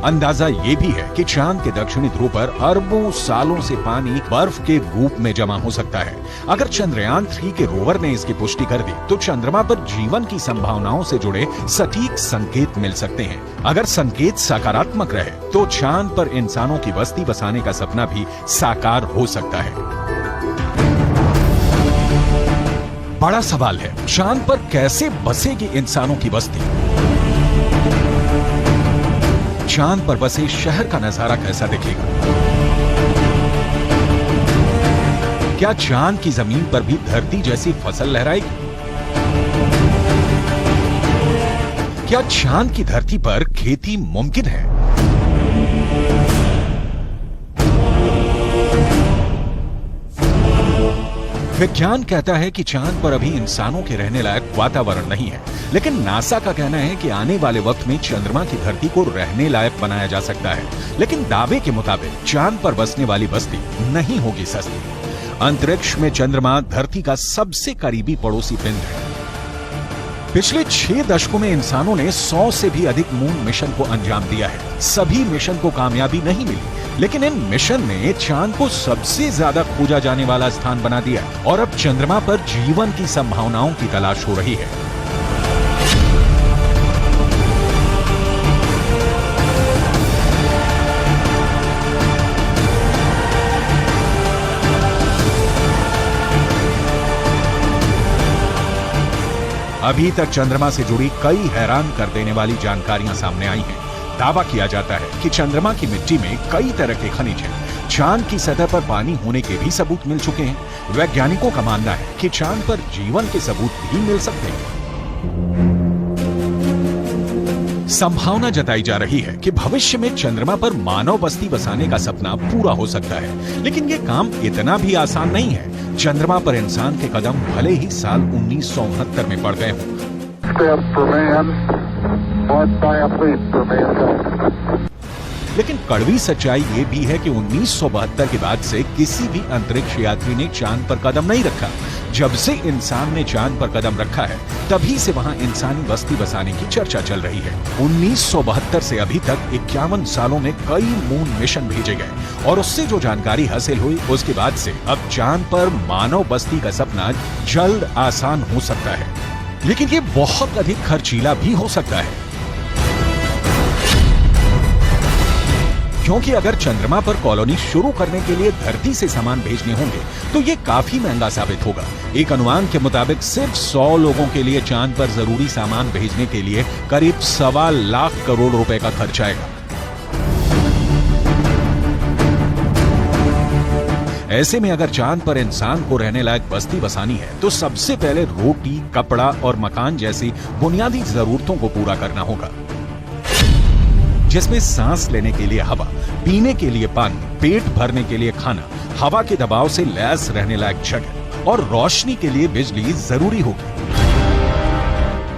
अंदाजा ये भी है कि चांद के दक्षिणी ध्रुव पर अरबों सालों से पानी बर्फ के रूप में जमा हो सकता है। अगर चंद्रयान 3 के रोवर ने इसकी पुष्टि कर दी तो चंद्रमा पर जीवन की संभावनाओं से जुड़े सटीक संकेत मिल सकते हैं। अगर संकेत सकारात्मक रहे तो चांद पर इंसानों की बस्ती बसाने का सपना भी साकार हो सकता है। बड़ा सवाल है, चांद पर कैसे बसेगी इंसानों की बस्ती? चांद पर बसे शहर का नजारा कैसा दिखेगा? क्या चांद की जमीन पर भी धरती जैसी फसल लहराएगी? क्या चांद की धरती पर खेती मुमकिन है? विज्ञान कहता है कि चांद पर अभी इंसानों के रहने लायक वातावरण नहीं है, लेकिन नासा का कहना है कि आने वाले वक्त में चंद्रमा की धरती को रहने लायक बनाया जा सकता है। लेकिन दावे के मुताबिक चांद पर बसने वाली बस्ती नहीं होगी सस्ती। अंतरिक्ष में चंद्रमा धरती का सबसे करीबी पड़ोसी पिंड है। पिछले 6 दशकों में इंसानों ने 100 से भी अधिक मून मिशन को अंजाम दिया है। सभी मिशन को कामयाबी नहीं मिली, लेकिन इन मिशन ने चांद को सबसे ज्यादा खोजा जाने वाला स्थान बना दिया और अब चंद्रमा पर जीवन की संभावनाओं की तलाश हो रही है। अभी तक चंद्रमा से जुड़ी कई हैरान कर देने वाली जानकारियां सामने आई हैं। दावा किया जाता है कि चंद्रमा की मिट्टी में कई तरह के खनिज हैं। चांद की सतह पर पानी होने के भी सबूत मिल चुके हैं। वैज्ञानिकों का मानना है कि चांद पर जीवन के सबूत भी मिल सकते हैं। संभावना जताई जा रही है कि भविष्य में चंद्रमा पर मानव बस्ती बसाने का सपना पूरा हो सकता है, लेकिन ये काम इतना भी आसान नहीं है। चंद्रमा पर इंसान के कदम भले ही साल 1969 में पड़ गए हों, लेकिन कड़वी सच्चाई ये भी है कि 1972 के बाद से किसी भी अंतरिक्ष यात्री ने चांद पर कदम नहीं रखा। जब से इंसान ने चांद पर कदम रखा है, तभी से वहां इंसानी बस्ती बसाने की चर्चा चल रही है। 1972 से अभी तक 51 सालों में कई मून मिशन भेजे गए और उससे जो जानकारी हासिल हुई, उसके बाद से अब चांद पर मानव बस्ती का सपना जल्द आसान हो सकता है, लेकिन ये बहुत अधिक खर्चीला भी हो सकता है। क्योंकि अगर चंद्रमा पर कॉलोनी शुरू करने के लिए धरती से सामान भेजने होंगे तो ये काफी महंगा साबित होगा। एक अनुमान के मुताबिक सिर्फ 100 लोगों के लिए चांद पर जरूरी सामान भेजने के लिए करीब 1.25 लाख करोड़ रुपए का खर्च आएगा। ऐसे में अगर चांद पर इंसान को रहने लायक बस्ती बसानी है तो सबसे पहले रोटी, कपड़ा और मकान जैसी बुनियादी जरूरतों को पूरा करना होगा, जिसमें सांस लेने के लिए हवा, पीने के लिए पानी, पेट भरने के लिए खाना, हवा के दबाव से लैस रहने लायक जगह और रोशनी के लिए बिजली जरूरी होगी।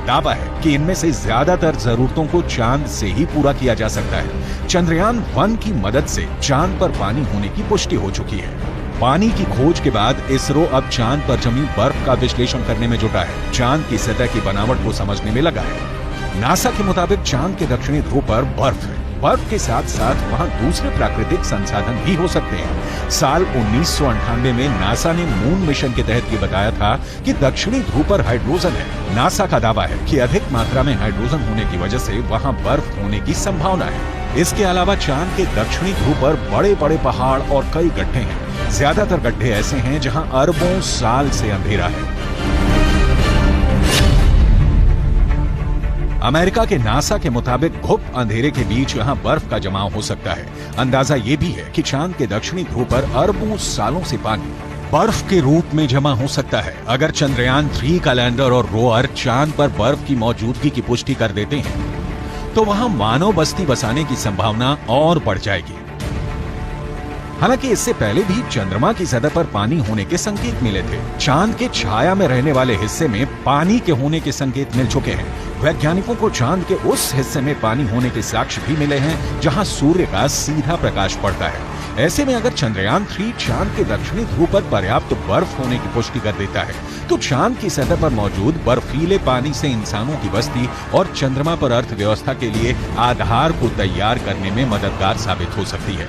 दावा है कि इनमें से ज्यादातर जरूरतों को चांद से ही पूरा किया जा सकता है। चंद्रयान 1 की मदद से चांद पर पानी होने की पुष्टि हो चुकी है। पानी की खोज के बाद इसरो अब चांद पर जमी बर्फ का विश्लेषण करने में जुटा है। चांद की सतह की बनावट को समझने में लगा है। नासा के मुताबिक चांद के दक्षिणी ध्रुव पर बर्फ है। बर्फ के साथ साथ वहां दूसरे प्राकृतिक संसाधन भी हो सकते हैं। साल 1998 में नासा ने मून मिशन के तहत ये बताया था कि दक्षिणी ध्रुव पर हाइड्रोजन है। नासा का दावा है कि अधिक मात्रा में हाइड्रोजन होने की वजह से वहां बर्फ होने की संभावना है। इसके अलावा चांद के दक्षिणी ध्रुव पर बड़े बड़े पहाड़ और कई गड्ढे हैं। ज्यादातर गड्ढे ऐसे हैं जहां अरबों साल से अंधेरा है। अमेरिका के नासा के मुताबिक घुप अंधेरे के बीच यहां बर्फ का जमाव हो सकता है। अंदाजा ये भी है कि चांद के दक्षिणी ध्रुव पर अरबों सालों से पानी बर्फ के रूप में जमा हो सकता है। अगर चंद्रयान 3 का लैंडर और रोवर चांद पर बर्फ की मौजूदगी की पुष्टि कर देते हैं तो वहां मानव बस्ती बसाने की संभावना और बढ़ जाएगी। हालांकि इससे पहले भी चंद्रमा की सतह पर पानी होने के संकेत मिले थे। चांद के छाया में रहने वाले हिस्से में पानी के होने के संकेत मिल चुके हैं। वैज्ञानिकों को चांद के उस हिस्से में पानी होने के साक्ष्य भी मिले हैं जहां सूर्य का सीधा प्रकाश पड़ता है। ऐसे में अगर चंद्रयान 3 चांद के दक्षिणी ध्रुव पर पर्याप्त बर्फ होने की पुष्टि कर देता है, तो चांद की सतह पर मौजूद बर्फीले पानी से इंसानों की बस्ती और चंद्रमा पर अर्थव्यवस्था के लिए आधार को तैयार करने में मददगार साबित हो सकती है।